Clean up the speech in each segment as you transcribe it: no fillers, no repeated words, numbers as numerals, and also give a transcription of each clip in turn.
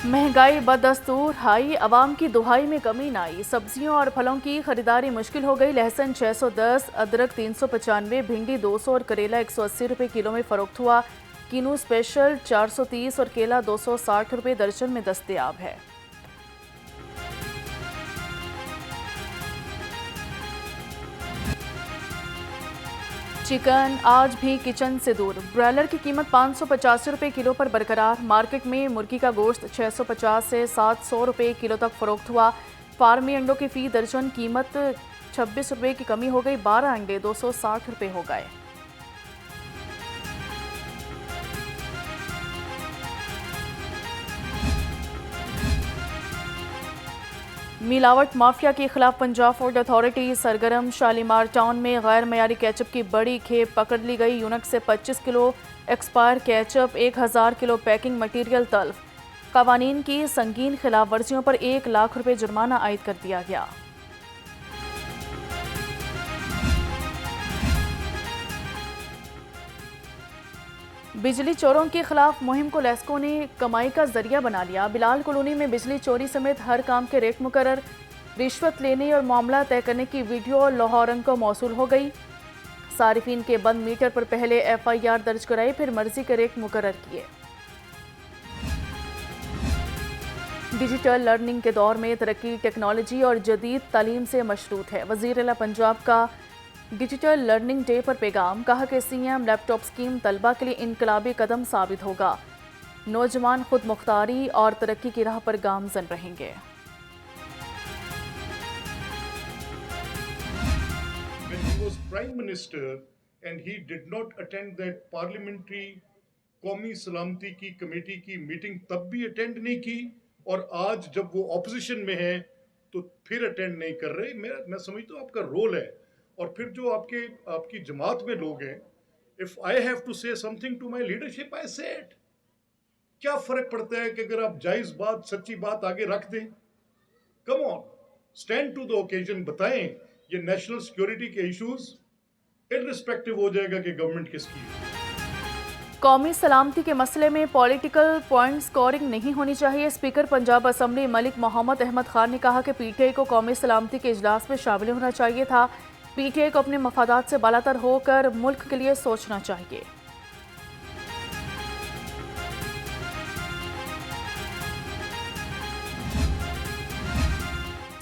महंगाई बदस्तूर हाई, आवाम की दुहाई में कमी न आई। सब्जियों और फलों की खरीदारी मुश्किल हो गई। लहसुन 610, अदरक 395, भिंडी 200 और करेला 180 रुपये किलो में फरोख्त हुआ। किनू स्पेशल 430 और केला 260 रुपये दर्जन में दस्तयाब है। चिकन आज भी किचन से दूर। ब्रॉयलर की कीमत 585 रुपये किलो पर बरकरार। मार्केट में मुर्गी का गोश्त 650 से 700 रुपये किलो तक फरोख्त हुआ। फार्मी अंडों की फी दर्जन कीमत 26 रुपये की कमी हो गई। 12 अंडे 260 रुपये हो गए। मिलावट माफिया के खिलाफ पंजाब फूड अथॉरिटी सरगर्म। शालीमार टाउन में गैर मयारी केचप की बड़ी खेप पकड़ ली गई। यूनक से 25 kilo expire ketchup, 1000 kilo packing material तल्फ। कवानीन की संगीन खिलाफ वर्जियों पर 1 लाख रुपए जुर्माना आयद कर दिया गया। बिजली चोरों के खिलाफ मुहिम को लेस्को ने कमाई का जरिया बना लिया। बिलाल कॉलोनी में बिजली चोरी समेत हर काम के रेट मुकर्रर। रिश्वत लेने और मामला तय करने की वीडियो लाहौरन को मौसूल हो गई। सारिफिन के बंद मीटर पर पहले FIR दर्ज कराई, फिर मर्जी के रेट मुकर्रर किए। डिजिटल लर्निंग के दौर में तरक्की टेक्नोलॉजी और जदीद तालीम से मशरूत है। वज़ीर आला पंजाब का डिजिटल लर्निंग डे पर पैगाम। कहा कि CM लैपटॉप स्कीम तलबा के लिए इनकलाबी कदम साबित होगा। नौजवान खुद मुख्तारी और तरक्की की राह पर गामजन रहेंगे। When he was Prime Minister and he did not attend that parliamentary कौमी सलामती की कमेटी की मीटिंग तब भी अटेंड नहीं की, और आज जब वो ऑपोजिशन में है तो फिर अटेंड नहीं कर रहे। मैं समझता हूँ आपका रोल है। और फिर जो आपकी जमात में लोग हैं, if I have to say something to my leadership I say it. क्या फर्क पड़ता है कि अगर आप जायज बात, सच्ची बात आगे रख दें। Come on, stand to the occasion, बताएं ये नेशनल सिक्योरिटी के इश्यूज इररिस्पेक्टिव हो जाएगा कि गवर्नमेंट किसकी है। कौमी सलामती के मसले में पॉलिटिकल पॉइंट स्कोरिंग नहीं होनी चाहिए। स्पीकर पंजाब असम्बली मलिक मोहम्मद अहमद खान ने कहा कि PTI को कौमी सलामती के इजलास में शामिल होना चाहिए था। PTI को अपने मफादात से बालातर होकर मुल्क के लिए सोचना चाहिए।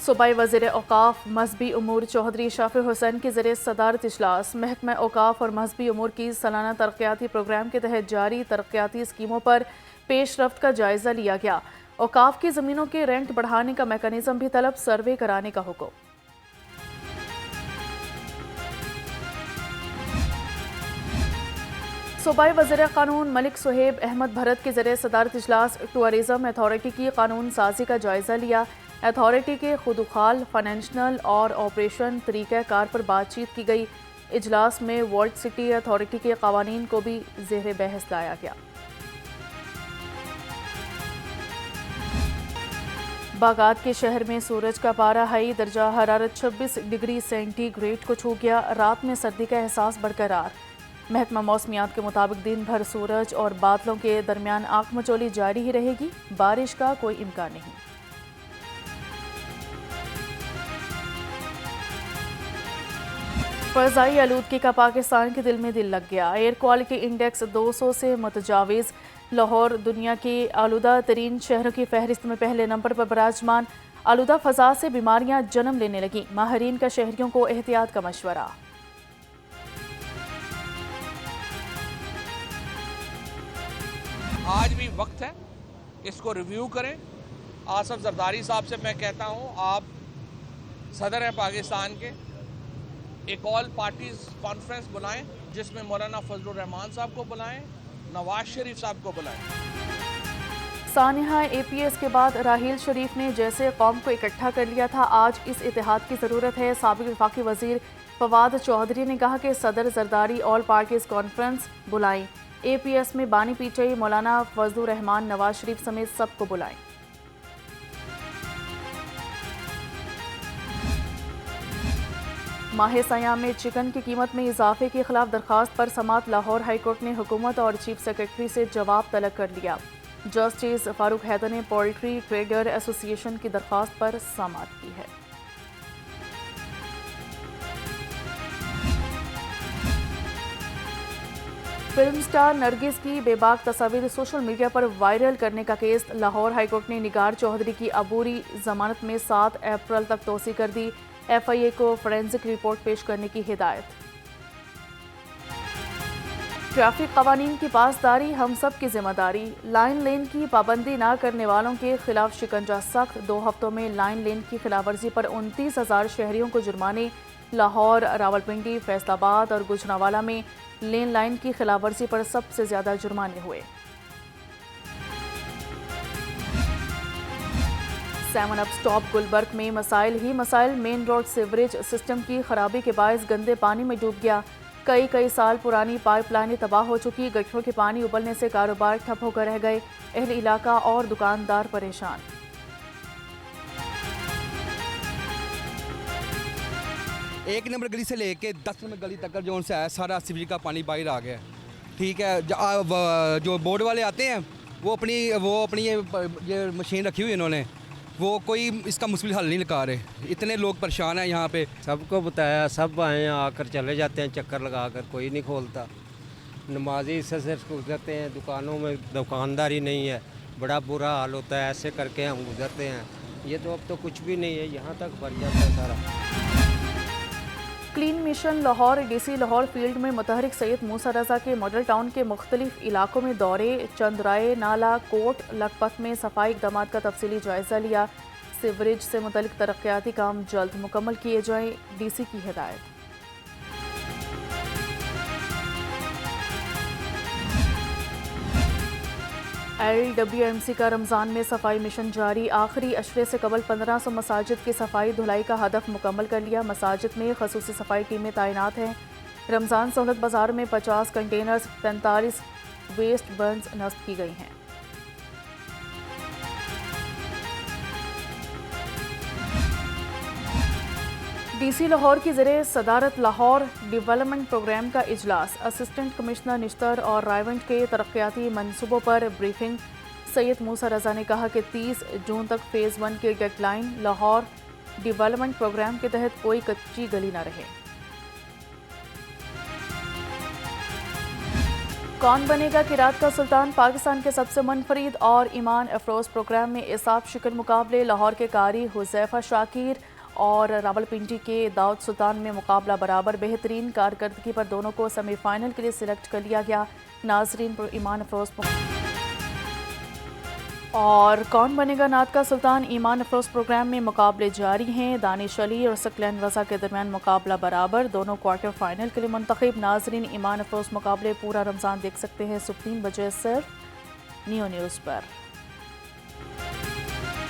सूबाई वज़ीर औकाफ मजहबी उमूर चौधरी शाफी हुसैन के ज़रिए सदारत इजलास। महकमा औकाफ और मजहबी उमूर की सालाना तरक्याती प्रोग्राम के तहत जारी तरक्याती स्कीमों पर पेशरफ्त का जायजा लिया गया। औकाफ की ज़मीनों के रेंट बढ़ाने का मैकेनिज्म भी तलब, सर्वे कराने का हुक्म। सूबाई वज़ीर क़ानून मलिक सुहेब अहमद भरत के ज़रिए सदारत इजलास टूरिज़म अथॉरिटी की कानून साजी का जायजा लिया। अथॉरिटी के खुदुखाल, फाइनेंशियल और ऑपरेशन तरीक़ाकार पर बातचीत की गई। इजलास में वर्ल्ड सिटी अथॉरिटी के कवानीन को भी ज़ेर बहस लाया गया। बागात के शहर में सूरज का पारा हाई दर्जा हरारत 26 डिग्री सेंटीग्रेड को छू गया। रात में सर्दी का एहसास बरकरार। महकमा मौसमियात के मुताबिक दिन भर सूरज और बादलों के दरमियान आंख मचोली जारी ही रहेगी। बारिश का कोई इम्कान नहीं। फ़ज़ाई आलूदगी का पाकिस्तान के दिल में दिल लग गया। एयर क्वालिटी इंडेक्स 200 से मुतजाविज़। लाहौर दुनिया के आलूदा तरीन शहरों की फहरिस्त में पहले नंबर पर बराजमान। आलूदा फ़ज़ा से बीमारियां जन्म लेने लगी। माहिरीन का शहरियों को एहतियात का मशवरा। आज भी वक्त है, इसको रिव्यू करें। आसफ जरदारी साहब से मैं कहता हूं, आप सदर हैं पाकिस्तान के, एक ऑल पार्टीज कॉन्फ्रेंस बुलाएं जिसमें मौलाना फजलुर रहमान साहब को बुलाएं, नवाज शरीफ साहब को बुलाएं। सानिहा APS के बाद राहील शरीफ ने जैसे कौम को इकट्ठा कर लिया था, आज इस इतिहाद की ज़रूरत है। साबिक वफाकी वज़ीर फवाद चौधरी ने कहा कि सदर जरदारी ऑल पार्टीज कॉन्फ्रेंस बुलाएं। APS में बानी PTI मौलाना फजलुर रहमान, नवाज शरीफ समेत सबको बुलाएं। माह सयाम में चिकन की कीमत में इजाफे के खिलाफ दरखास्त पर समात लाहौर हाईकोर्ट ने हुकूमत और चीफ सेक्रेटरी से जवाब तलब कर लिया। जस्टिस फारूक हैदर ने पोल्ट्री ट्रेडर एसोसिएशन की दरख्वास्त पर समाअत की है। फिल्म स्टार नरगिस की बेबाक तस्वीर सोशल मीडिया पर वायरल करने का केस। लाहौर हाईकोर्ट ने निगार चौधरी की अबूरी जमानत में 7 अप्रैल तक तोसी कर दी। FIA को फोरेंसिक रिपोर्ट पेश करने की हिदायत। ट्रैफिक कवानीन की पासदारी हम सब की जिम्मेदारी। लाइन लेन की पाबंदी न करने वालों के खिलाफ शिकंजा सख्त। 2 हफ्तों में लाइन लेन की खिलाफवर्जी पर 29,000 शहरियों को जुर्माने। लाहौर, रावलपिंडी, फैसलाबाद और गुजरांवाला में लेन लाइन की खिलाफवर्जी पर सबसे ज्यादा जुर्माने हुए। 7 अप स्टॉप गुलबर्ग में मसाइल ही मसाइल। मेन रोड सीवरेज सिस्टम की खराबी के बायस गंदे पानी में डूब गया। कई साल पुरानी पाइपलाइनें तबाह हो चुकी। गटरों के पानी उबलने से कारोबार ठप होकर रह गए। अहल इलाका और दुकानदार परेशान। एक नंबर गली से लेके 10 नंबर गली तक जो उनसे आया सारा सीवरेज का पानी बाहर आ गया। ठीक है, जो बोर्ड वाले आते हैं वो अपनी ये मशीन रखी हुई है इन्होंने, वो कोई इसका मुश्किल हल नहीं निकाल रहे। इतने लोग परेशान हैं यहाँ पे। सबको बताया, सब आए हैं, आकर चले जाते हैं चक्कर लगाकर, कोई नहीं खोलता। नमाजी इससे सिर्फ गुजरते हैं, दुकानों में दुकानदारी नहीं है, बड़ा बुरा हाल होता है। ऐसे करके हम गुजरते हैं। ये तो अब तो कुछ भी नहीं है, यहाँ तक भर जाता है सारा। Clean mission Lahore DC Lahore field में मुतहरिक सैयद मूसा रजा के मॉडल टाउन के मुख्तलिफ इलाकों में दौरे। चंद्राए, नाला, कोट, लखपत में सफाई इकदाम का तफसीली जायजा लिया। सीवरेज से मुतल्लिक तरक्याती काम जल्द मुकम्मल किए जाएं, DC की हिदायत। LWMC का रमज़ान में सफाई मिशन जारी। आखिरी अशरे से कबल 1500 मसाजिद की सफाई धुलाई का हदफ मुकम्मल कर लिया। मसाजिद में खसूसी सफाई टीमें तैनात हैं। रमज़ान सहूलत बाजार में 50 कंटेनर्स 45 वेस्ट बर्न्स नस्ब की गई हैं। DC लाहौर की ज़रिए सदारत लाहौर डेवलपमेंट प्रोग्राम का इजलास। असिस्टेंट कमिश्नर निश्तर और रायवंड के तरक्याती मनसूबों पर ब्रीफिंग। सैयद मूसा रजा ने कहा कि 30 जून तक फ़ेज़ 1 की डेडलाइन। लाहौर डेवलपमेंट प्रोग्राम के तहत कोई कच्ची गली न रहे। कौन बनेगा किरात का सुल्तान? पाकिस्तान के सबसे मुनफरिद और ईमान अफरोज़ प्रोग्राम में एसाब शिकन मुकाबले। लाहौर के कारी हुज़ैफा शाकिर और रावलपिंडी के दाऊद सुल्तान में मुकाबला बराबर। बेहतरीन कारकर्दगी पर दोनों को सेमीफाइनल के लिए सिलेक्ट कर लिया गया। नाजरीन पर ईमान अफरोज़ और कौन बनेगा नात का सुल्तान ईमान अफरोज़ प्रोग्राम में मुकाबले जारी हैं। दानिश अली और सकलैन रज़ा के दरमियान मुकाबला बराबर। दोनों क्वार्टर फाइनल के लिए मुंतखब। नाजरीन ईमान अफरोज़ मुकाबले पूरा रमज़ान देख सकते हैं सुबह 3 बजे सिर्फ न्यू न्यूज़ पर।